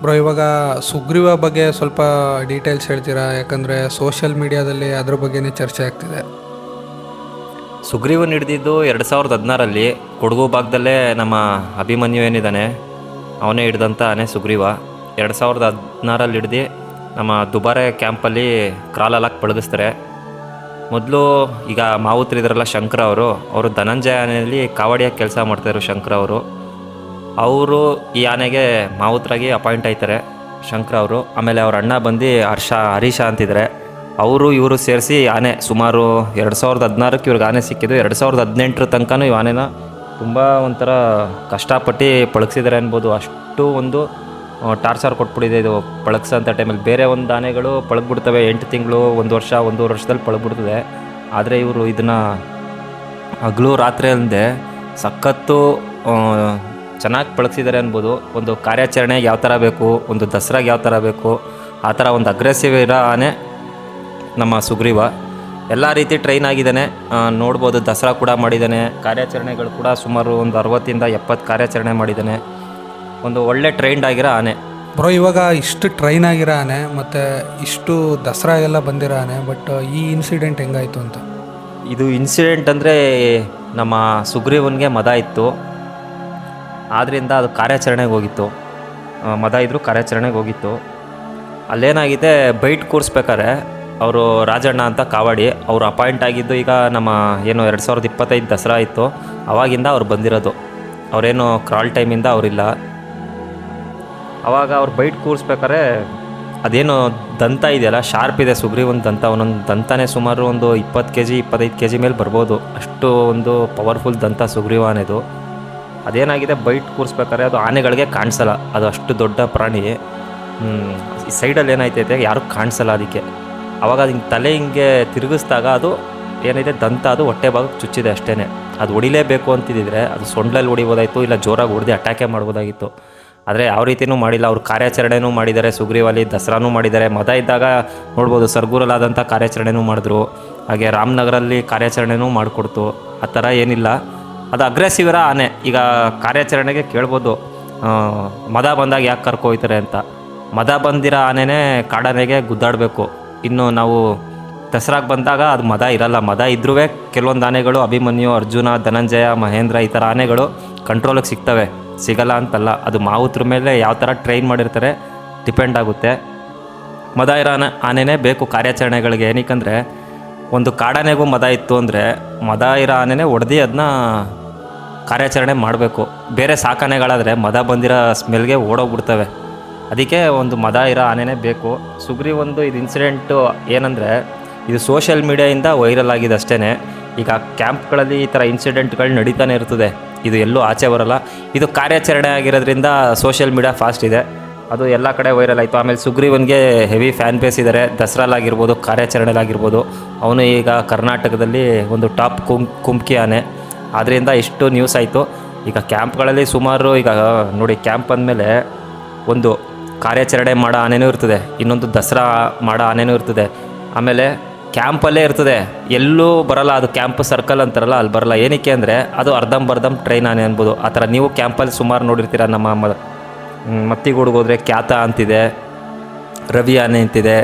Bro, ಇವಾಗ ಸುಗ್ರೀವ ಬಗ್ಗೆ ಸ್ವಲ್ಪ ಡೀಟೇಲ್ಸ್ ಹೇಳ್ತೀರಾ? ಯಾಕಂದರೆ ಸೋಷಿಯಲ್ ಮೀಡಿಯಾದಲ್ಲಿ ಅದ್ರ ಬಗ್ಗೆನೇ ಚರ್ಚೆ ಆಗ್ತಿದೆ. ಸುಗ್ರೀವನ್ ಹಿಡ್ದಿದ್ದು 2016ರಲ್ಲಿ ಕೊಡಗು ಭಾಗದಲ್ಲೇ ನಮ್ಮ ಅಭಿಮನ್ಯು ಏನಿದ್ದಾನೆ ಅವನೇ ಹಿಡ್ದಂಥ ಆನೆ ಸುಗ್ರೀವ. 2016ರಲ್ಲಿ ಹಿಡ್ದು ನಮ್ಮ ದುಬಾರೆ ಕ್ಯಾಂಪಲ್ಲಿ ಕ್ರಾಲಲಾಗಿ ಪಳಗಿಸ್ತಾರೆ. ಮೊದಲು ಈಗ ಮಾವುತರಿದ್ರಲ್ಲ ಶಂಕರ ಅವರು ಧನಂಜಯ ಆನೆಯಲ್ಲಿ ಕಾವಡಿಯಾಗಿ ಕೆಲಸ ಮಾಡ್ತಾಯಿದ್ರು. ಶಂಕರ ಅವರು ಈ ಆನೆಗೆ ಮಾವುತರಾಗಿ ಅಪಾಯಿಂಟ್ ಆಯ್ತಾರೆ ಶಂಕರ ಅವರು. ಆಮೇಲೆ ಅವ್ರ ಅಣ್ಣ ಬಂದು ಹರೀಶ ಅಂತಿದ್ದಾರೆ. ಇವರು ಸೇರಿಸಿ ಆನೆ ಸುಮಾರು 2016ಕ್ಕೆ ಇವ್ರಿಗೆ ಆನೆ ಸಿಕ್ಕಿದ್ದು. 2018 ತನಕನೂ ಈ ಆನೆನ ತುಂಬ ಒಂಥರ ಕಷ್ಟಪಟ್ಟು ಪಳಗಿಸಿದ್ದಾರೆ ಅನ್ಬೋದು. ಅಷ್ಟು ಒಂದು ಟಾರ್ಚರ್ ಕೊಟ್ಬಿಟ್ಟಿದೆ ಇದು ಪಳಗ್ಸೋಂಥ ಟೈಮಲ್ಲಿ. ಬೇರೆ ಒಂದು ಆನೆಗಳು ಪಳಗ್ಬಿಡ್ತವೆ 8 ತಿಂಗಳು, 1 ವರ್ಷ, 1.5 ವರ್ಷದಲ್ಲಿ ಪಳಗ್ಬಿಡ್ತದೆ. ಆದರೆ ಇವರು ಇದನ್ನು ಹಗಲು ರಾತ್ರಿ ಅಲ್ಲದೆ ಸಖತ್ತು ಚೆನ್ನಾಗಿ ಪಳಗಿಸಿದ್ದಾರೆ ಅನ್ಬೋದು. ಒಂದು ಕಾರ್ಯಾಚರಣೆಗೆ ಯಾವ ಥರ ಬೇಕು, ಒಂದು ದಸರಾಗೆ ಯಾವ ಥರ ಬೇಕು, ಆ ಥರ ಒಂದು ಅಗ್ರೆಸಿವ್ ಇರೋ ಆನೆ ನಮ್ಮ ಸುಗ್ರೀವ. ಎಲ್ಲ ರೀತಿ ಟ್ರೈನ್ ಆಗಿದ್ದಾನೆ, ನೋಡ್ಬೋದು. ದಸರಾ ಕೂಡ ಮಾಡಿದ್ದಾನೆ. ಕಾರ್ಯಾಚರಣೆಗಳು ಕೂಡ ಸುಮಾರು ಒಂದು 60ಇಂದ 70 ಕಾರ್ಯಾಚರಣೆ ಮಾಡಿದ್ದಾನೆ. ಒಂದು ಒಳ್ಳೆ ಟ್ರೈನ್ಡ್ ಆಗಿರೋ ಆನೆ ಬ್ರೋ. ಇವಾಗ ಇಷ್ಟು ಟ್ರೈನ್ ಆಗಿರೋ ಆನೆ ಮತ್ತು ಇಷ್ಟು ದಸರಾ ಎಲ್ಲ ಬಂದಿರೋ ಆನೆ, ಬಟ್ ಈ ಇನ್ಸಿಡೆಂಟ್ ಹೆಂಗಾಯಿತು ಅಂತ? ಇದು ಇನ್ಸಿಡೆಂಟ್ ಅಂದರೆ ನಮ್ಮ ಸುಗ್ರೀವನಿಗೆ ಮದ ಇತ್ತು, ಆದ್ದರಿಂದ ಅದು ಕಾರ್ಯಾಚರಣೆಗೆ ಹೋಗಿತ್ತು. ಮದ ಇದ್ದರೂ ಕಾರ್ಯಾಚರಣೆಗೆ ಹೋಗಿತ್ತು. ಅಲ್ಲೇನಾಗಿದೆ, ಬೈಟ್ ಕೂರಿಸ್ಬೇಕಾರೆ ಅವರು ರಾಜಣ್ಣ ಅಂತ ಕಾವಡಿ ಅವರು ಅಪಾಯಿಂಟ್ ಆಗಿದ್ದು ಈಗ ನಮ್ಮ ಏನು 2025 ದಸರಾ ಇತ್ತು ಅವಾಗಿಂದ ಅವ್ರು ಬಂದಿರೋದು. ಅವರೇನು ಕ್ರಾಲ್ ಟೈಮಿಂದ ಅವರಿಲ್ಲ. ಆವಾಗ ಅವ್ರು ಬೈಟ್ ಕೂರಿಸ್ಬೇಕಾರೆ ಅದೇನು ದಂತ ಇದೆಯಲ್ಲ, ಶಾರ್ಪ್ ಇದೆ ಸುಗ್ರೀವನ್ ದಂತ. ಒಂದೊಂದು ದಂತನೇ ಸುಮಾರು ಒಂದು 20 kg 25 kg ಮೇಲೆ ಬರ್ಬೋದು. ಅಷ್ಟು ಒಂದು ಪವರ್ಫುಲ್ ದಂತ ಸುಗ್ರೀವಾನೆದು. ಅದೇನಾಗಿದೆ, ಬೈಟ್ ಕೂರಿಸ್ಬೇಕಾದ್ರೆ ಅದು ಆನೆಗಳಿಗೆ ಕಾಣಿಸಲ್ಲ, ಅದು ಅಷ್ಟು ದೊಡ್ಡ ಪ್ರಾಣಿ. ಈ ಸೈಡಲ್ಲಿ ಏನಾಯ್ತೈತೆ ಯಾರೂ ಕಾಣಿಸಲ್ಲ ಅದಕ್ಕೆ. ಆವಾಗ ಅದು ಹಿಂಗೆ ತಲೆ ಹಿಂಗೆ ತಿರುಗಿಸ್ದಾಗ ಅದು ಏನಿದೆ ದಂತ ಅದು ಹೊಟ್ಟೆ ಭಾಗಕ್ಕೆ ಚುಚ್ಚಿದೆ ಅಷ್ಟೇ. ಅದು ಹೊಡಿಲೇಬೇಕು ಅಂತಿದ್ದರೆ ಅದು ಸೊಂಡ್ಲಲ್ಲಿ ಹೊಡಿಬೋದಾಯಿತು, ಇಲ್ಲ ಜೋರಾಗಿ ಹೊಡೆದು ಅಟ್ಯಾಕೇ ಮಾಡ್ಬೋದಾಗಿತ್ತು. ಆದರೆ ಯಾವ ರೀತಿಯೂ ಮಾಡಿಲ್ಲ. ಅವ್ರು ಕಾರ್ಯಾಚರಣೆನೂ ಮಾಡಿದ್ದಾರೆ ಸುಗ್ರೀವಲ್ಲಿ, ದಸರಾನೂ ಮಾಡಿದ್ದಾರೆ. ಮದ ಇದ್ದಾಗ ನೋಡ್ಬೋದು ಸರ್ಗೂರಲ್ಲಾದಂಥ ಕಾರ್ಯಾಚರಣೆನೂ ಮಾಡಿದ್ರು. ಹಾಗೆ ರಾಮನಗರಲ್ಲಿ ಕಾರ್ಯಾಚರಣೆನೂ ಮಾಡಿಕೊಡ್ತು. ಆ ಥರ ಏನಿಲ್ಲ, ಅದು ಅಗ್ರೆಸಿವರ ಆನೆ. ಈಗ ಕಾರ್ಯಾಚರಣೆಗೆ ಕೇಳ್ಬೋದು ಮದ ಬಂದಾಗ ಯಾಕೆ ಕರ್ಕೊಯ್ತಾರೆ ಅಂತ. ಮದ ಬಂದಿರೋ ಆನೆನೇ ಕಾಡಾನೆಗೆ ಗುದ್ದಾಡಬೇಕು. ಇನ್ನು ನಾವು ದಸರಾಗೆ ಬಂದಾಗ ಅದು ಮದ ಇರಲ್ಲ. ಮದ ಇದ್ರೂ ಕೆಲವೊಂದು ಆನೆಗಳು ಅಭಿಮನ್ಯು, ಅರ್ಜುನ, ಧನಂಜಯ, ಮಹೇಂದ್ರ ಈ ಥರ ಆನೆಗಳು ಕಂಟ್ರೋಲಿಗೆ ಸಿಗ್ತವೆ, ಸಿಗಲ್ಲ ಅಂತಲ್ಲ. ಅದು ಮಾವುತ್ರ ಮೇಲೆ ಯಾವ ಥರ ಟ್ರೈನ್ ಮಾಡಿರ್ತಾರೆ ಡಿಪೆಂಡ್ ಆಗುತ್ತೆ. ಮದ ಇರೋ ಆನೆನೇ ಬೇಕು ಕಾರ್ಯಾಚರಣೆಗಳಿಗೆ. ಏನಕ್ಕಂದರೆ ಒಂದು ಕಾಡಾನೆಗೂ ಮದ ಇತ್ತು ಅಂದರೆ ಮದ ಇರೋ ಆನೆನೇ ಹೊಡೆದು ಅದನ್ನ ಕಾರ್ಯಾಚರಣೆ ಮಾಡಬೇಕು. ಬೇರೆ ಸಾಕಾನೆಗಳಾದರೆ ಮದ ಬಂದಿರೋ ಸ್ಮೆಲ್ಗೆ ಓಡೋಗ್ಬಿಡ್ತವೆ. ಅದಕ್ಕೆ ಒಂದು ಮದ ಇರೋ ಆನೆನೇ ಬೇಕು. ಸುಗ್ರೀವೊಂದು ಇದು ಇನ್ಸಿಡೆಂಟು ಏನಂದರೆ ಇದು ಸೋಷಿಯಲ್ ಮೀಡಿಯಾಯಿಂದ ವೈರಲ್ ಆಗಿದೆ ಅಷ್ಟೇ. ಈಗ ಕ್ಯಾಂಪ್ಗಳಲ್ಲಿ ಈ ಥರ ಇನ್ಸಿಡೆಂಟ್ಗಳು ನಡೀತಾನೆ ಇರ್ತದೆ, ಇದು ಎಲ್ಲೂ ಆಚೆ ಬರೋಲ್ಲ. ಇದು ಕಾರ್ಯಾಚರಣೆ ಆಗಿರೋದ್ರಿಂದ ಸೋಷಿಯಲ್ ಮೀಡಿಯಾ ಫಾಸ್ಟ್ ಇದೆ, ಅದು ಎಲ್ಲ ಕಡೆ ವೈರಲ್ ಆಯಿತು. ಆಮೇಲೆ ಸುಗ್ರೀವನ್ಗೆ ಹೆವಿ ಫ್ಯಾನ್ ಬೇಸ್ ಇದ್ದಾರೆ, ದಸರಾಲಾಗಿರ್ಬೋದು, ಕಾರ್ಯಾಚರಣೆಲಾಗಿರ್ಬೋದು. ಅವನು ಈಗ ಕರ್ನಾಟಕದಲ್ಲಿ ಒಂದು ಟಾಪ್ ಕುಮ್ಕಿ ಆನೆ, ಆದ್ದರಿಂದ ಇಷ್ಟು ನ್ಯೂಸ್ ಆಯಿತು. ಈಗ ಕ್ಯಾಂಪ್ಗಳಲ್ಲಿ ಸುಮಾರು ಈಗ ನೋಡಿ, ಕ್ಯಾಂಪ್ ಅಂದಮೇಲೆ ಒಂದು ಕಾರ್ಯಾಚರಣೆ ಮಾಡೋ ಆನೆನೂ ಇರ್ತದೆ, ಇನ್ನೊಂದು ದಸರಾ ಮಾಡೋ ಆನೆನೂ ಇರ್ತದೆ. ಆಮೇಲೆ ಕ್ಯಾಂಪಲ್ಲೇ ಇರ್ತದೆ, ಎಲ್ಲೂ ಬರೋಲ್ಲ. ಅದು ಕ್ಯಾಂಪ್ ಸರ್ಕಲ್ ಅಂತಾರಲ್ಲ, ಅಲ್ಲಿ ಬರೋಲ್ಲ. ಏನಕ್ಕೆ ಅಂದರೆ ಅದು ಅರ್ಧಂಬರ್ಧಂ ಟ್ರೈನ್ ಆನೆ ಅನ್ಬೋದು. ಆ ಥರ ನೀವು ಕ್ಯಾಂಪಲ್ಲಿ ಸುಮಾರು ನೋಡಿರ್ತೀರ. ನಮ್ಮ ಮತ್ತಿಗೂಡಿಗೆ ಹೋದರೆ ಖ್ಯಾತ ಅಂತಿದೆ, ರವಿ ಆನೆ ಅಂತಿದೆ,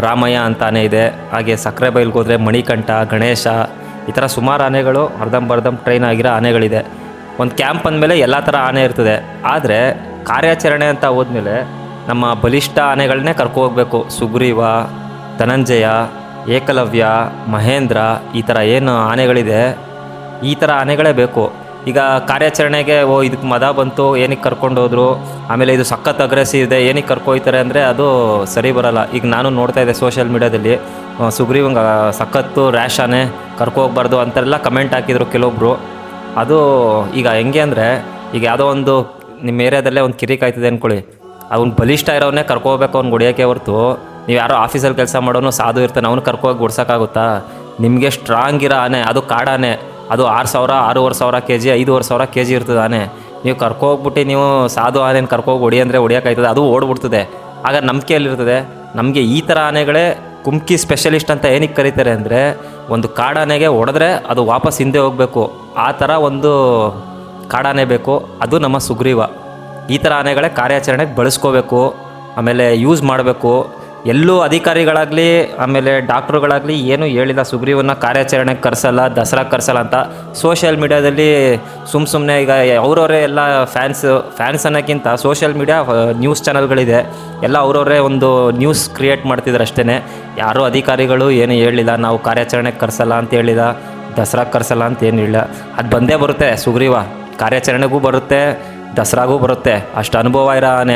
ರಾಮಯ್ಯ ಅಂತ ಆನೆ ಇದೆ. ಹಾಗೆ ಸಕ್ಕರೆ ಬೈಲ್ಗೆ ಹೋದರೆ ಮಣಿಕಂಠ, ಗಣೇಶ, ಈ ಥರ ಸುಮಾರು ಆನೆಗಳು ಅರ್ಧಂಬರ್ಧಂ ಟ್ರೈನ್ ಆಗಿರೋ ಆನೆಗಳಿದೆ. ಒಂದು ಕ್ಯಾಂಪ್ ಅಂದಮೇಲೆ ಎಲ್ಲ ಥರ ಆನೆ ಇರ್ತದೆ. ಆದರೆ ಕಾರ್ಯಾಚರಣೆ ಅಂತ ಹೋದ್ಮೇಲೆ ನಮ್ಮ ಬಲಿಷ್ಠ ಆನೆಗಳನ್ನೇ ಕರ್ಕೋಗ್ಬೇಕು. ಸುಗ್ರೀವ, ಧನಂಜಯ, ಏಕಲವ್ಯ, ಮಹೇಂದ್ರ, ಈ ಥರ ಏನು ಆನೆಗಳಿದೆ, ಈ ಥರ ಆನೆಗಳೇ ಬೇಕು. ಈಗ ಕಾರ್ಯಾಚರಣೆಗೆ ಇದಕ್ಕೆ ಮದ ಬಂತು, ಏನಕ್ಕೆ ಕರ್ಕೊಂಡೋದ್ರು, ಆಮೇಲೆ ಇದು ಸಖತ್ ಅಗ್ರೆಸಿವ್ ಇದೆ, ಏನಕ್ಕೆ ಕರ್ಕೊಯ್ತಾರೆ ಅಂದರೆ ಅದು ಸರಿ ಬರೋಲ್ಲ. ಈಗ ನಾನು ನೋಡ್ತಾ ಇದ್ದೆ ಸೋಷಿಯಲ್ ಮೀಡ್ಯಾದಲ್ಲಿ, ಸುಗ್ರೀವಂಗೆ ಸಖತ್ತು ರ್ಯಾಶ್ ಆನೆ, ಕರ್ಕೋಗ್ಬಾರ್ದು ಅಂತೆಲ್ಲ ಕಮೆಂಟ್ ಹಾಕಿದ್ರು ಕೆಲವೊಬ್ಬರು. ಅದು ಈಗ ಹೆಂಗೆ ಅಂದರೆ, ಈಗ ಯಾವುದೋ ಒಂದು ನಿಮ್ಮ ಏರಿಯಾದಲ್ಲೇ ಒಂದು ಕಿರಿ ಕಾಯ್ತದೆ ಅಂದ್ಕೊಳ್ಳಿ, ಅವ್ನು ಬಲಿಷ್ಠ ಇರೋವನ್ನೇ ಕರ್ಕೋಬೇಕು ಅವ್ನು ಹೊಡಿಯೋಕ್ಕೆ ಹೊರ್ತು, ನೀವು ಯಾರೋ ಆಫೀಸಲ್ಲಿ ಕೆಲಸ ಮಾಡೋನು ಸಾಧು ಇರ್ತಾನೆ, ಅವ್ನು ಕರ್ಕೋಗಿ ಗುಡ್ಸೋಕ್ಕಾಗುತ್ತಾ? ನಿಮಗೆ ಸ್ಟ್ರಾಂಗ್ ಇರೋ ಆನೆ, ಅದು ಕಾಡಾನೆ, ಅದು 6,000 6,500 kg 5,500 kg ಇರ್ತದೆ ಆನೆ. ನೀವು ಕರ್ಕೋಗ್ಬಿಟ್ಟು ನೀವು ಸಾಧು ಆನೆನ ಕರ್ಕೋಗಿ ಹೊಡಿ ಅಂದರೆ ಹೊಡಿಯೋಕ್ಕಾಯ್ತದೆ? ಅದು ಓಡ್ಬಿಡ್ತದೆ. ಆಗ ನಂಬಿಕೆಯಲ್ಲಿರ್ತದೆ. ನಮಗೆ ಈ ಥರ ಆನೆಗಳೇ ಕುಮ್ಕಿ ಸ್ಪೆಷಲಿಸ್ಟ್ ಅಂತ ಏನಕ್ಕೆ ಕರೀತಾರೆ ಅಂದರೆ, ಒಂದು ಕಾಡಾನೆಗೆ ಹೊಡೆದ್ರೆ ಅದು ವಾಪಸ್ ಹಿಂದೆ ಹೋಗಬೇಕು, ಆ ಥರ ಒಂದು ಕಾಡಾನೆ ಬೇಕು. ಅದು ನಮ್ಮ ಸುಗ್ರೀವ. ಈ ಥರ ಆನೆಗಳೇ ಕಾರ್ಯಾಚರಣೆಗೆ ಬಳಸ್ಕೋಬೇಕು, ಆಮೇಲೆ ಯೂಸ್ ಮಾಡಬೇಕು. ಎಲ್ಲೂ ಅಧಿಕಾರಿಗಳಾಗಲಿ ಆಮೇಲೆ ಡಾಕ್ಟ್ರುಗಳಾಗಲಿ ಏನೂ ಹೇಳಿಲ್ಲ ಸುಗ್ರೀವನ್ನ ಕಾರ್ಯಾಚರಣೆಗೆ ಕರೆಸಲ್ಲ, ದಸರಾ ಕರೆಸಲ್ಲ ಅಂತ. ಸೋಷಿಯಲ್ ಮೀಡ್ಯಾದಲ್ಲಿ ಸುಮ್ಮನೆ ಈಗ ಅವರವರೇ ಎಲ್ಲ ಫ್ಯಾನ್ಸ್ ಅನ್ನೋಕ್ಕಿಂತ ಸೋಷಿಯಲ್ ಮೀಡ್ಯಾ ನ್ಯೂಸ್ ಚಾನಲ್ಗಳಿದೆ, ಎಲ್ಲ ಅವರವರೇ ಒಂದು ನ್ಯೂಸ್ ಕ್ರಿಯೇಟ್ ಮಾಡ್ತಿದ್ರು ಅಷ್ಟೇ. ಯಾರೂ ಅಧಿಕಾರಿಗಳು ಏನು ಹೇಳಿಲ್ಲ, ನಾವು ಕಾರ್ಯಾಚರಣೆಗೆ ಕರೆಸಲ್ಲ ಅಂತ ಹೇಳಿಲ್ಲ, ದಸರಾ ಕರೆಸಲ್ಲ ಅಂತ ಏನು ಹೇಳಿಲ್ಲ. ಅದು ಬಂದೇ ಬರುತ್ತೆ, ಸುಗ್ರೀವ ಕಾರ್ಯಾಚರಣೆಗೂ ಬರುತ್ತೆ, ದಸರಾಗೂ ಬರುತ್ತೆ. ಅಷ್ಟು ಅನುಭವ ಇರೋ ಆನೆ,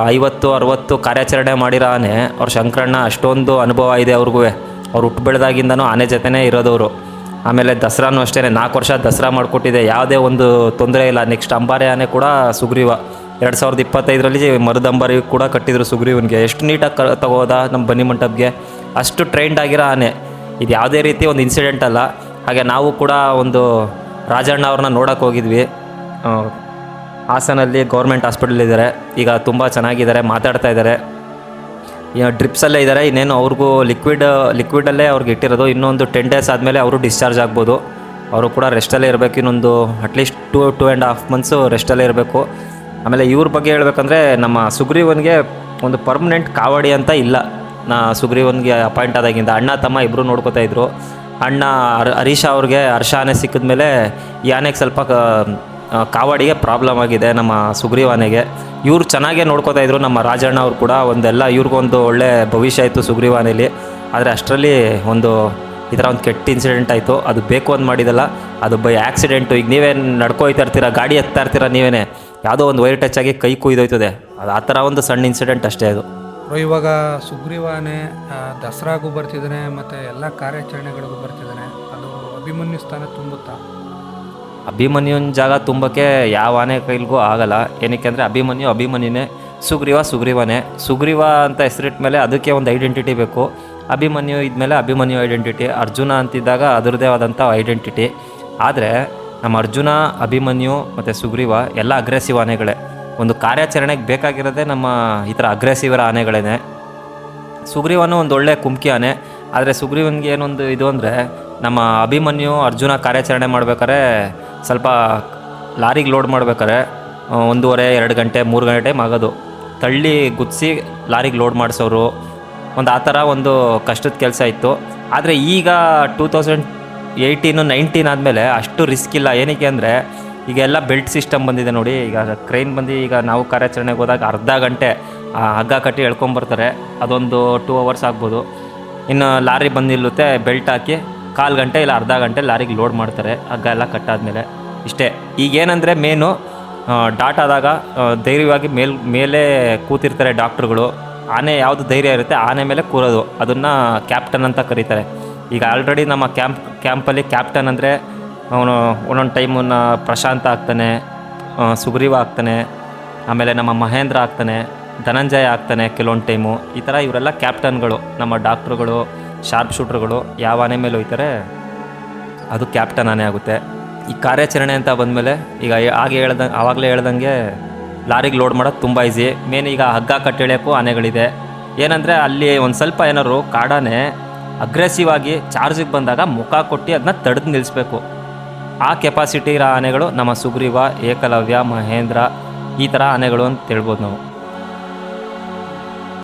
50-60 ಕಾರ್ಯಾಚರಣೆ ಮಾಡಿರೋ ಆನೆ. ಅವ್ರ ಶಂಕರಣ್ಣ ಅಷ್ಟೊಂದು ಅನುಭವ ಇದೆ ಅವ್ರಿಗೂ, ಅವ್ರು ಹುಟ್ಟು ಬೆಳೆದಾಗಿಂದನೂ ಆನೆ ಜೊತೆನೇ ಇರೋದವರು. ಆಮೇಲೆ ದಸರಾನೂ ಅಷ್ಟೇ 4 ವರ್ಷ ದಸರಾ ಮಾಡಿಕೊಟ್ಟಿದೆ, ಯಾವುದೇ ಒಂದು ತೊಂದರೆ ಇಲ್ಲ. ನೆಕ್ಸ್ಟ್ ಅಂಬಾರಿ ಆನೆ ಕೂಡ ಸುಗ್ರೀವ 2025ರಲ್ಲಿ ಮರುದಂಬಾರಿ ಕೂಡ ಕಟ್ಟಿದ್ರು ಸುಗ್ರೀವನಿಗೆ. ಎಷ್ಟು ನೀಟಾಗಿ ತಗೋದ ನಮ್ಮ ಬನ್ನಿ ಮಂಟಪಗೆ, ಅಷ್ಟು ಟ್ರೈನ್ಡ್ ಆಗಿರೋ ಆನೆ. ಇದು ಯಾವುದೇ ರೀತಿ ಒಂದು ಇನ್ಸಿಡೆಂಟ್ ಅಲ್ಲ. ಹಾಗೆ ನಾವು ಕೂಡ ಒಂದು ರಾಜಣ್ಣ ಅವ್ರನ್ನ ನೋಡೋಕೆ ಹೋಗಿದ್ವಿ. ಹಾಸನಲ್ಲಿ ಗೌರ್ಮೆಂಟ್ ಹಾಸ್ಪಿಟಲ್ ಇದ್ದಾರೆ, ಈಗ ತುಂಬ ಚೆನ್ನಾಗಿದ್ದಾರೆ, ಮಾತಾಡ್ತಾ ಇದ್ದಾರೆ, ಡ್ರಿಪ್ಸಲ್ಲೇ ಇದ್ದಾರೆ. ಇನ್ನೇನು ಅವ್ರಿಗೂ ಲಿಕ್ವಿಡಲ್ಲೇ ಅವ್ರಿಗೆ ಇಟ್ಟಿರೋದು. ಇನ್ನೊಂದು 10 days ಆದಮೇಲೆ ಅವರು ಡಿಸ್ಚಾರ್ಜ್ ಆಗ್ಬೋದು. ಅವರು ಕೂಡ ರೆಸ್ಟಲ್ಲೇ ಇರಬೇಕು, ಇನ್ನೊಂದು ಅಟ್ಲೀಸ್ಟ್ 2.5 months ರೆಸ್ಟಲ್ಲೇ ಇರಬೇಕು. ಆಮೇಲೆ ಇವ್ರ ಬಗ್ಗೆ ಹೇಳ್ಬೇಕಂದ್ರೆ ನಮ್ಮ ಸುಗ್ರೀವನಿಗೆ ಒಂದು ಪರ್ಮನೆಂಟ್ ಕಾವಡಿ ಅಂತ ಇಲ್ಲ. ಸುಗ್ರೀವನಿಗೆ ಅಪಾಯಿಂಟ್ ಆದಾಗಿಂದ ಅಣ್ಣ ತಮ್ಮ ಇಬ್ಬರು ನೋಡ್ಕೋತಾ ಇದ್ರು. ಅಣ್ಣ ಹರೀಶ ಅವ್ರಿಗೆ ಹರ್ಷ ಆನೆ ಸಿಕ್ಕಿದ ಮೇಲೆ ಈ ಆನೆಗೆ ಸ್ವಲ್ಪ ಕಾವಡಿಗೆ ಪ್ರಾಬ್ಲಮ್ ಆಗಿದೆ, ನಮ್ಮ ಸುಗ್ರೀವ ಆನೆಗೆ. ಇವ್ರು ಚೆನ್ನಾಗೇ ನೋಡ್ಕೋತಾ ಇದ್ರು, ನಮ್ಮ ರಾಜಣ್ಣ ಅವ್ರು ಕೂಡ. ಇವ್ರಿಗೊಂದು ಒಳ್ಳೆ ಭವಿಷ್ಯ ಇತ್ತು ಸುಗ್ರೀವ ಆನೆಯಲ್ಲಿ. ಆದರೆ ಅಷ್ಟರಲ್ಲಿ ಈ ಥರ ಒಂದು ಕೆಟ್ಟ ಇನ್ಸಿಡೆಂಟ್ ಆಯಿತು. ಅದು ಬೇಕು ಅಂತ ಮಾಡಿದಲ್ಲ, ಅದು ಬೈ ಆ್ಯಕ್ಸಿಡೆಂಟು. ಈಗ ನೀವೇ ನಡ್ಕೊಯ್ತಾ ಇರ್ತೀರ, ಗಾಡಿ ಎತ್ತಾ ಇರ್ತೀರ, ನೀವೇ ಯಾವುದೋ ಒಂದು ವೈರ್ ಟಚ್ ಆಗಿ ಕೈ ಕುಯ್ದೋಯ್ತದೆ. ಅದು ಆ ಥರ ಒಂದು ಸಣ್ಣ ಇನ್ಸಿಡೆಂಟ್ ಅಷ್ಟೇ ಅದು. ಇವಾಗ ಸುಗ್ರೀವ ಆನೆ ದಸರಾಗೂ ಬರ್ತಿದ್ದಾನೆ ಮತ್ತು ಎಲ್ಲ ಕಾರ್ಯಾಚರಣೆಗಳಿಗೂ ಬರ್ತಿದ್ದಾನೆ. ಅದು ಅಭಿಮನ್ಯು ಸ್ಥಾನ ತುಂಬುತ್ತಾ? ಅಭಿಮನ್ಯುನ ಜಾಗ ತುಂಬಕ್ಕೆ ಯಾವ ಆನೆ ಕೈಲಿಗೂ ಆಗಲ್ಲ. ಏನಕ್ಕೆ ಅಂದರೆ ಅಭಿಮನ್ಯುನೇ, ಸುಗ್ರೀವನೇ. ಸುಗ್ರೀವ ಅಂತ ಹೆಸರಿಟ್ಟ ಮೇಲೆ ಅದಕ್ಕೆ ಒಂದು ಐಡೆಂಟಿಟಿ ಬೇಕು. ಅಭಿಮನ್ಯು ಇದ್ಮೇಲೆ ಅಭಿಮನ್ಯು ಐಡೆಂಟಿಟಿ. ಅರ್ಜುನ ಅಂತಿದ್ದಾಗ ಅದರದ್ದೇ ಆದಂಥ ಐಡೆಂಟಿಟಿ. ಆದರೆ ನಮ್ಮ ಅರ್ಜುನ, ಅಭಿಮನ್ಯು ಮತ್ತು ಸುಗ್ರೀವ ಎಲ್ಲ ಅಗ್ರೆಸಿವ್ ಆನೆಗಳೇ. ಒಂದು ಕಾರ್ಯಾಚರಣೆಗೆ ಬೇಕಾಗಿರೋದೇ ನಮ್ಮ ಈ ಥರ ಅಗ್ರೆಸಿವರ ಆನೆಗಳೇ. ಸುಗ್ರೀವನು ಒಂದು ಒಳ್ಳೆ ಕುಮ್ಕಿ ಆನೆ. ಆದರೆ ಸುಗ್ರೀವನಿಗೆ ಏನೊಂದು ಇದು ಅಂದರೆ, ನಮ್ಮ ಅಭಿಮನ್ಯು ಅರ್ಜುನ ಕಾರ್ಯಾಚರಣೆ ಮಾಡ್ಬೇಕಾದ್ರೆ ಸ್ವಲ್ಪ ಲಾರಿಗೆ ಲೋಡ್ ಮಾಡ್ಬೇಕಾದ್ರೆ 1.5-2 ಗಂಟೆ 3 ಗಂಟೆ ಟೈಮ್ ಆಗೋದು. ತಳ್ಳಿ ಗುದ್ಸಿ ಲಾರಿಗೆ ಲೋಡ್ ಮಾಡಿಸೋರು, ಆ ಥರ ಒಂದು ಕಷ್ಟದ ಕೆಲಸ ಇತ್ತು. ಆದರೆ ಈಗ 2018-19 ಆದಮೇಲೆ ಅಷ್ಟು ರಿಸ್ಕ್ ಇಲ್ಲ. ಏನಕ್ಕೆ ಅಂದರೆ ಈಗ ಎಲ್ಲ ಬೆಲ್ಟ್ ಸಿಸ್ಟಮ್ ಬಂದಿದೆ ನೋಡಿ. ಈಗ ಕ್ರೈನ್ ಬಂದು ಈಗ ನಾವು ಕಾರ್ಯಾಚರಣೆಗೆ ಹೋದಾಗ ಅರ್ಧ ಗಂಟೆ ಹಗ್ಗ ಕಟ್ಟಿ ಎಳ್ಕೊಂಬರ್ತಾರೆ, ಅದೊಂದು 2 hours ಆಗ್ಬೋದು. ಇನ್ನು ಲಾರಿ ಬಂದು ನಿಲ್ಲುತ್ತೆ, ಬೆಲ್ಟ್ ಹಾಕಿ 1/4 ಗಂಟೆ ಇಲ್ಲ ಅರ್ಧ ಗಂಟೆ ಲಾರಿಗೆ ಲೋಡ್ ಮಾಡ್ತಾರೆ ಹಗ್ಗ ಎಲ್ಲ ಕಟ್ಟಾದಮೇಲೆ. ಇಷ್ಟೇ. ಈಗೇನೆಂದರೆ ಮೇನು ಡಾಟ್ ಆದಾಗ ಧೈರ್ಯವಾಗಿ ಮೇಲೆ ಕೂತಿರ್ತಾರೆ ಡಾಕ್ಟ್ರುಗಳು. ಆನೆ ಯಾವುದು ಧೈರ್ಯ ಇರುತ್ತೆ ಆನೆ ಮೇಲೆ ಕೂರೋದು, ಅದನ್ನು ಕ್ಯಾಪ್ಟನ್ ಅಂತ ಕರೀತಾರೆ. ಈಗ ಆಲ್ರೆಡಿ ನಮ್ಮ ಕ್ಯಾಂಪಲ್ಲಿ ಕ್ಯಾಪ್ಟನ್ ಅಂದರೆ ಅವನು ಒಂದೊಂದು ಟೈಮನ್ನು ಪ್ರಶಾಂತ ಆಗ್ತಾನೆ, ಸುಗ್ರೀವ ಆಗ್ತಾನೆ, ಆಮೇಲೆ ನಮ್ಮ ಮಹೇಂದ್ರ ಆಗ್ತಾನೆ, ಧನಂಜಯ ಆಗ್ತಾನೆ ಕೆಲವೊಂದು ಟೈಮು. ಈ ಥರ ಇವರೆಲ್ಲ ಕ್ಯಾಪ್ಟನ್ಗಳು. ನಮ್ಮ ಡಾಕ್ಟ್ರುಗಳು, ಶಾರ್ಪ್ ಶೂಟ್ರುಗಳು ಯಾವ ಆನೆ ಮೇಲೆ ಹೋಯ್ತಾರೆ ಅದು ಕ್ಯಾಪ್ಟನ್ ಆನೆ ಆಗುತ್ತೆ. ಈ ಕಾರ್ಯಾಚರಣೆ ಅಂತ ಬಂದಮೇಲೆ ಈಗ ಆವಾಗಲೇ ಹೇಳ್ದಂಗೆ ಲಾರಿಗೆ ಲೋಡ್ ಮಾಡೋದು ತುಂಬ ಈಸಿ. ಮೇನ್ ಈಗ ಹಗ್ಗ ಕಟ್ಟೆಳೆಯೋಕ್ಕೂ ಆನೆಗಳಿದೆ. ಏನಂದರೆ ಅಲ್ಲಿ ಒಂದು ಸ್ವಲ್ಪ ಏನಾದ್ರು ಕಾಡಾನೆ ಅಗ್ರೆಸಿವ್ ಆಗಿ ಚಾರ್ಜಿಗೆ ಬಂದಾಗ ಮುಖ ಕೊಟ್ಟು ಅದನ್ನ ತಡೆದು ನಿಲ್ಲಿಸ್ಬೇಕು. ಆ ಕೆಪಾಸಿಟಿ ಇರೋ ಆನೆಗಳು ನಮ್ಮ ಸುಗ್ರೀವ, ಏಕಲವ್ಯ, ಮಹೇಂದ್ರ, ಈ ಥರ ಆನೆಗಳು ಅಂತ ಹೇಳ್ಬೋದು ನಾವು.